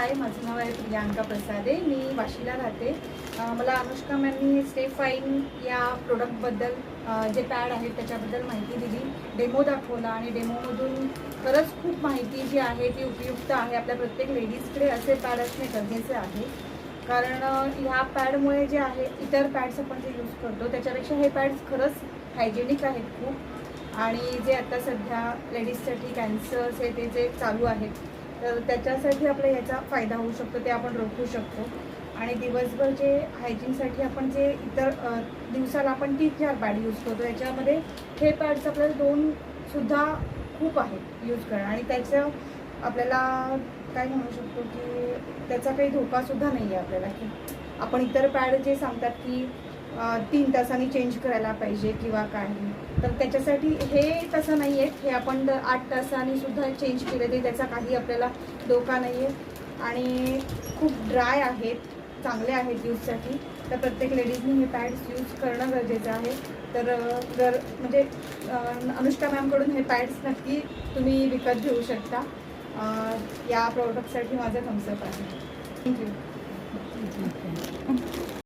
हाय, माझं नाव आहे प्रियांका प्रसादे, मी वाशीला राहते. मला अनुष्का मॅमनी स्टे फाईन या प्रोडक्टबद्दल जे पॅड आहेत त्याच्याबद्दल माहिती दिली, डेमो दाखवला आणि डेमोमधून खरंच खूप माहिती जी आहे ती उपयुक्त आहे. आपल्या प्रत्येक लेडीजकडे असे पॅड असणे गरजेचे आहे, कारण ह्या पॅडमुळे जे आहे इतर पॅड्स आपण जे यूज करतो त्याच्यापेक्षा हे पॅड्स खरंच हायजेनिक आहेत खूप. आणि जे आता सध्या लेडीजसाठी कॅन्सर्स हे ते जे चालू आहेत तर त्याच्यासाठी आपल्या याचा फायदा होऊ शकतो, ते आपण रोखू शकतो. आणि दिवसभर जे हायजीनसाठी आपण जे इतर दिवसाला आपण 3-4 पॅड यूज करतो याच्यामध्ये हे पॅड्स आपल्याला 2सुद्धा खूप आहेत यूज करणं. आणि त्याचं आपल्याला काय म्हणू शकतो की त्याचा काही धोकासुद्धा नाही आहे आपल्याला, की आपण इतर पॅड जे सांगतात की 3 तासांनी चेंज करायला पाहिजे किंवा काही, तर त्याच्यासाठी हे तसं नाही आहे. हे आपण 8 तासांनी सुद्धा चेंज केले तरी त्याचा काही आपल्याला धोका नाही आहे. आणि खूप ड्राय आहेत, चांगले आहेत यूजसाठी. तर प्रत्येक लेडीजनी हे पॅड्स यूज करणं गरजेचं आहे. तर जर म्हणजे अनुष्का मॅमकडून हे पॅड्स नक्की तुम्ही विकत घेऊ शकता. या प्रोडक्टसाठी माझं थम्सअप आहे. थँक्यू.